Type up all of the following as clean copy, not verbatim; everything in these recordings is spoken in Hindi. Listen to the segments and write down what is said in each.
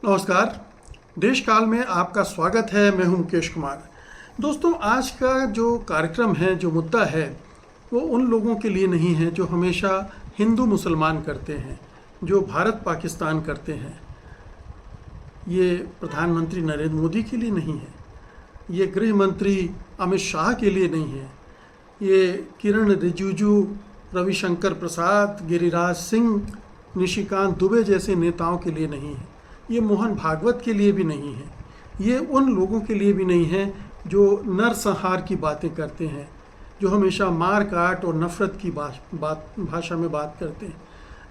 नमस्कार। देश काल में आपका स्वागत है। मैं हूं मुकेश कुमार। दोस्तों, आज का जो कार्यक्रम है, जो मुद्दा है, वो उन लोगों के लिए नहीं है जो हमेशा हिंदू मुसलमान करते हैं, जो भारत पाकिस्तान करते हैं। ये प्रधानमंत्री नरेंद्र मोदी के लिए नहीं है, ये गृह मंत्री अमित शाह के लिए नहीं है, ये किरण रिजिजू, रविशंकर प्रसाद, गिरिराज सिंह, निशिकांत दुबे जैसे नेताओं के लिए नहीं है, ये मोहन भागवत के लिए भी नहीं है, ये उन लोगों के लिए भी नहीं है जो नरसंहार की बातें करते हैं, जो हमेशा मार काट और नफ़रत की भाषा में बात करते हैं।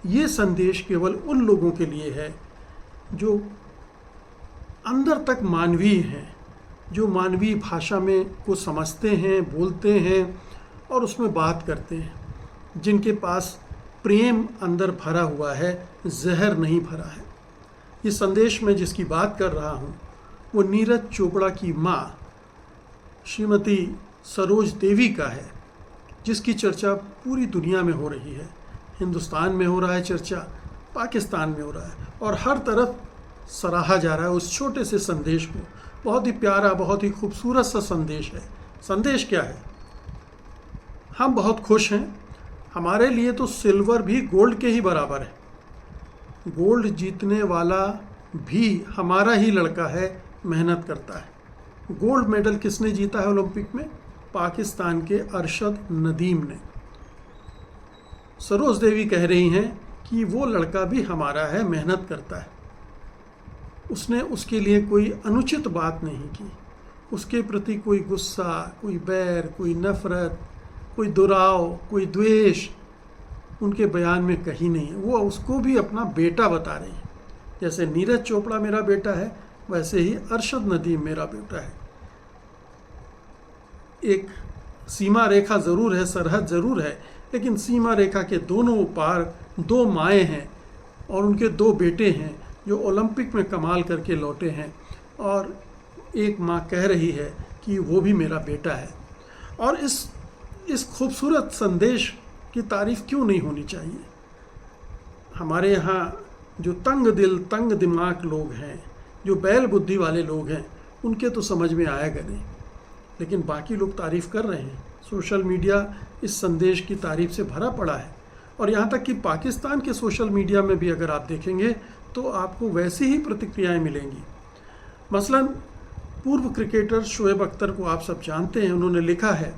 ये संदेश केवल उन लोगों के लिए है जो अंदर तक मानवीय हैं, जो मानवीय भाषा में को समझते हैं, बोलते हैं और उसमें बात करते हैं, जिनके पास प्रेम अंदर भरा हुआ है, जहर नहीं भरा है। इस संदेश में जिसकी बात कर रहा हूँ वो नीरज चोपड़ा की माँ श्रीमती सरोज देवी का है, जिसकी चर्चा पूरी दुनिया में हो रही है। हिंदुस्तान में हो रहा है चर्चा, पाकिस्तान में हो रहा है और हर तरफ सराहा जा रहा है उस छोटे से संदेश को। बहुत ही प्यारा, बहुत ही खूबसूरत सा संदेश है। संदेश क्या है? हम बहुत खुश हैं। हमारे लिए तो सिल्वर भी गोल्ड के ही बराबर है। गोल्ड जीतने वाला भी हमारा ही लड़का है, मेहनत करता है। गोल्ड मेडल किसने जीता है ओलंपिक में? पाकिस्तान के अरशद नदीम ने। सरोज देवी कह रही हैं कि वो लड़का भी हमारा है, मेहनत करता है। उसने उसके लिए कोई अनुचित बात नहीं की, उसके प्रति कोई गुस्सा, कोई बैर, कोई नफरत, कोई दुराव, कोई द्वेष उनके बयान में कहीं नहीं है। वो उसको भी अपना बेटा बता रही है। जैसे नीरज चोपड़ा मेरा बेटा है, वैसे ही अरशद नदीम मेरा बेटा है। एक सीमा रेखा ज़रूर है, सरहद ज़रूर है, लेकिन सीमा रेखा के दोनों पार दो माएँ हैं और उनके दो बेटे हैं जो ओलंपिक में कमाल करके लौटे हैं। और एक माँ कह रही है कि वो भी मेरा बेटा है। और इस खूबसूरत संदेश की तारीफ़ क्यों नहीं होनी चाहिए? हमारे यहाँ जो तंग दिल, तंग दिमाग लोग हैं, जो बैल बुद्धि वाले लोग हैं, उनके तो समझ में आएगा नहीं, लेकिन बाकी लोग तारीफ़ कर रहे हैं। सोशल मीडिया इस संदेश की तारीफ़ से भरा पड़ा है। और यहाँ तक कि पाकिस्तान के सोशल मीडिया में भी अगर आप देखेंगे तो आपको वैसी ही प्रतिक्रियाएं मिलेंगी। मसलन पूर्व क्रिकेटर शोएब अख्तर को आप सब जानते हैं। उन्होंने लिखा है,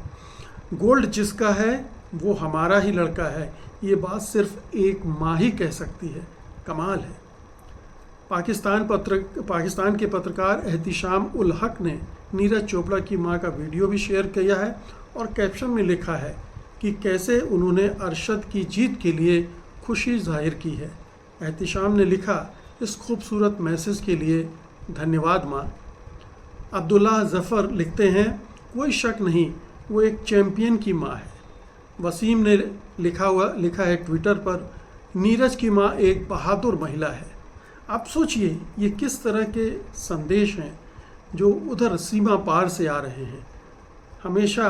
गोल्ड जिसका है वो हमारा ही लड़का है। ये बात सिर्फ एक माँ ही कह सकती है। कमाल है। पाकिस्तान के पत्रकार एहतिशाम उल हक ने नीरज चोपड़ा की मां का वीडियो भी शेयर किया है और कैप्शन में लिखा है कि कैसे उन्होंने अरशद की जीत के लिए खुशी जाहिर की है। एहतिशाम ने लिखा, इस खूबसूरत मैसेज के लिए धन्यवाद माँ। अब्दुल्ला जफ़र लिखते हैं, कोई शक नहीं वो एक चैम्पियन की माँ है। वसीम ने लिखा है ट्विटर पर, नीरज की माँ एक बहादुर महिला है। आप सोचिए ये किस तरह के संदेश हैं जो उधर सीमा पार से आ रहे हैं। हमेशा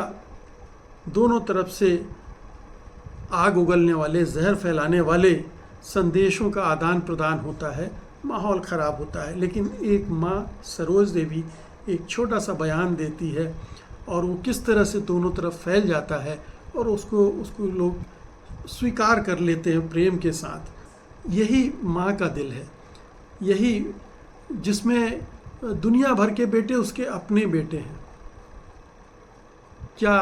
दोनों तरफ से आग उगलने वाले, जहर फैलाने वाले संदेशों का आदान प्रदान होता है, माहौल ख़राब होता है। लेकिन एक माँ सरोज देवी एक छोटा सा बयान देती है और वो किस तरह से दोनों तरफ फैल जाता है और उसको लोग स्वीकार कर लेते हैं प्रेम के साथ। यही माँ का दिल है, यही जिसमें दुनिया भर के बेटे उसके अपने बेटे हैं। क्या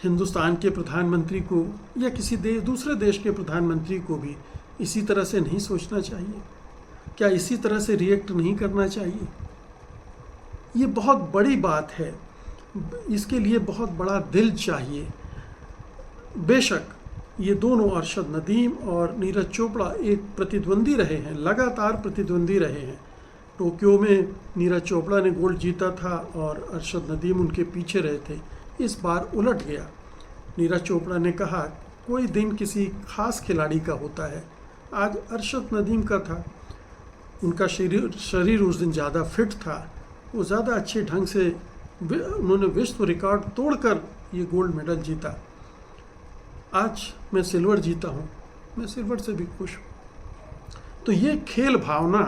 हिंदुस्तान के प्रधानमंत्री को या किसी दूसरे देश के प्रधानमंत्री को भी इसी तरह से नहीं सोचना चाहिए? क्या इसी तरह से रिएक्ट नहीं करना चाहिए? ये बहुत बड़ी बात है, इसके लिए बहुत बड़ा दिल चाहिए। बेशक ये दोनों, अरशद नदीम और नीरज चोपड़ा, एक प्रतिद्वंदी रहे हैं, लगातार प्रतिद्वंदी रहे हैं। टोक्यो में नीरज चोपड़ा ने गोल्ड जीता था और अरशद नदीम उनके पीछे रहे थे। इस बार उलट गया। नीरज चोपड़ा ने कहा कोई दिन किसी खास खिलाड़ी का होता है, आज अरशद नदीम का था। उनका शरीर उस दिन ज़्यादा फिट था, वो ज़्यादा अच्छे ढंग से उन्होंने विश्व रिकॉर्ड तोड़कर ये गोल्ड मेडल जीता। आज मैं सिल्वर जीता हूँ, मैं सिल्वर से भी खुश हूँ। तो ये खेल भावना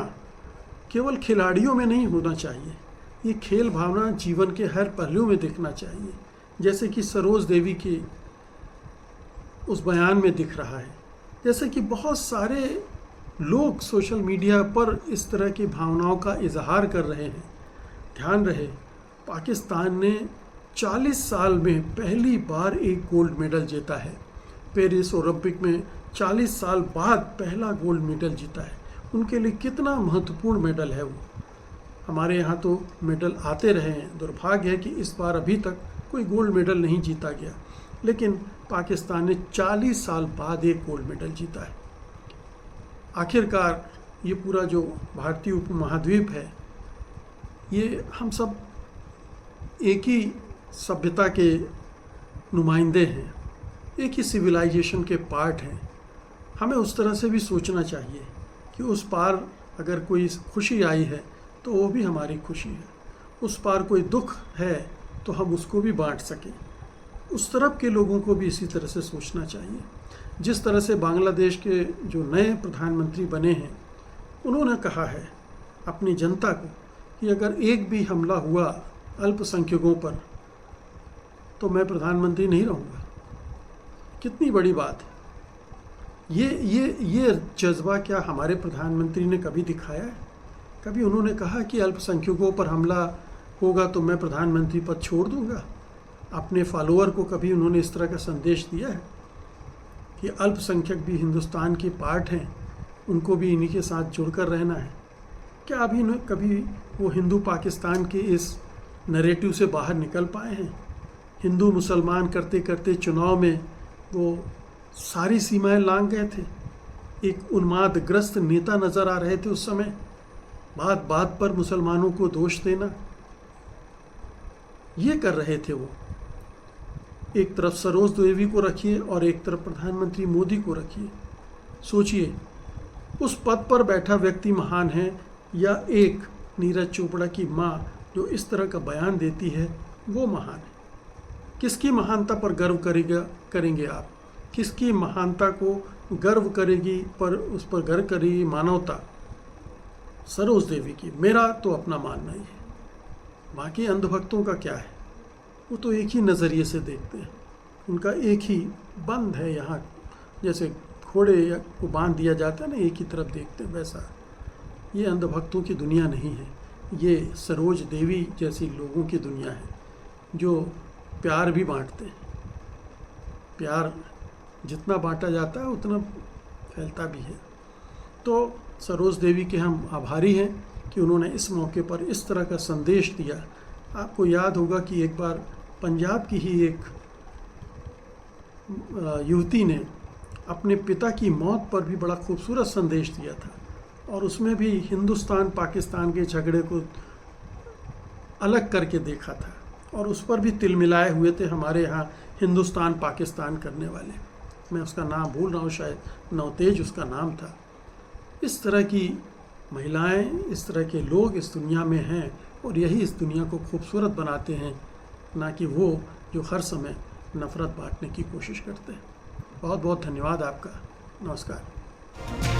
केवल खिलाड़ियों में नहीं होना चाहिए, ये खेल भावना जीवन के हर पहलू में दिखना चाहिए। जैसे कि सरोज देवी के उस बयान में दिख रहा है, जैसे कि बहुत सारे लोग सोशल मीडिया पर इस तरह की भावनाओं का इजहार कर रहे हैं। ध्यान रहे, पाकिस्तान ने 40 साल में पहली बार एक गोल्ड मेडल जीता है। पेरिस ओलंपिक में 40 साल बाद पहला गोल्ड मेडल जीता है। उनके लिए कितना महत्वपूर्ण मेडल है वो। हमारे यहाँ तो मेडल आते रहे हैं, दुर्भाग्य है कि इस बार अभी तक कोई गोल्ड मेडल नहीं जीता गया, लेकिन पाकिस्तान ने 40 साल बाद एक गोल्ड मेडल जीता है। आखिरकार ये पूरा जो भारतीय उपमहाद्वीप है, ये हम सब एक ही सभ्यता के नुमाइंदे हैं, एक ही सिविलाइजेशन के पार्ट हैं। हमें उस तरह से भी सोचना चाहिए कि उस पार अगर कोई खुशी आई है तो वो भी हमारी खुशी है, उस पार कोई दुख है तो हम उसको भी बांट सकें। उस तरफ के लोगों को भी इसी तरह से सोचना चाहिए। जिस तरह से बांग्लादेश के जो नए प्रधानमंत्री बने हैं, उन्होंने कहा है अपनी जनता को कि अगर एक भी हमला हुआ अल्पसंख्यकों पर तो मैं प्रधानमंत्री नहीं रहूँगा। कितनी बड़ी बात है। ये जज्बा क्या हमारे प्रधानमंत्री ने कभी दिखाया है? कभी उन्होंने कहा कि अल्पसंख्यकों पर हमला होगा तो मैं प्रधानमंत्री पद छोड़ दूंगा? अपने फॉलोअर को कभी उन्होंने इस तरह का संदेश दिया है कि अल्पसंख्यक भी हिंदुस्तान के पार्ट हैं, उनको भी इन्हीं के साथ जुड़कर रहना है? क्या अभी कभी वो हिंदू पाकिस्तान के इस नैरेटिव से बाहर निकल पाए हैं? हिंदू मुसलमान करते करते चुनाव में वो सारी सीमाएं लांघ गए थे। एक उन्मादग्रस्त नेता नज़र आ रहे थे उस समय। बात बात पर मुसलमानों को दोष देना, ये कर रहे थे वो। एक तरफ सरोज देवी को रखिए और एक तरफ प्रधानमंत्री मोदी को रखिए। सोचिए, उस पद पर बैठा व्यक्ति महान है या एक नीरज चोपड़ा की माँ जो इस तरह का बयान देती है वो महान है? किसकी महानता पर गर्व करेंगे आप? किसकी महानता को गर्व करेगी, पर उस पर गर्व करेगी मानवता? सरोज देवी की। मेरा तो अपना मानना ही है। बाकी अंधभक्तों का क्या है? वो तो एक ही नज़रिए से देखते हैं, उनका एक ही बंद है। यहाँ जैसे घोड़े को बांध दिया जाता है ना, एक ही तरफ देखते हैं, वैसा ये अंधभक्तों की दुनिया नहीं है। ये सरोज देवी जैसी लोगों की दुनिया है जो प्यार भी बांटते हैं। प्यार जितना बांटा जाता है उतना फैलता भी है। तो सरोज देवी के हम आभारी हैं कि उन्होंने इस मौके पर इस तरह का संदेश दिया। आपको याद होगा कि एक बार पंजाब की ही एक युवती ने अपने पिता की मौत पर भी बड़ा खूबसूरत संदेश दिया था, और उसमें भी हिंदुस्तान पाकिस्तान के झगड़े को अलग करके देखा था, और उस पर भी तिल मिलाए हुए थे हमारे यहाँ हिंदुस्तान पाकिस्तान करने वाले। मैं उसका नाम भूल रहा हूँ, शायद नवतेज उसका नाम था। इस तरह की महिलाएं, इस तरह के लोग इस दुनिया में हैं, और यही इस दुनिया को खूबसूरत बनाते हैं, ना कि वो जो हर समय नफ़रत बांटने की कोशिश करते हैं। बहुत बहुत धन्यवाद आपका। नमस्कार।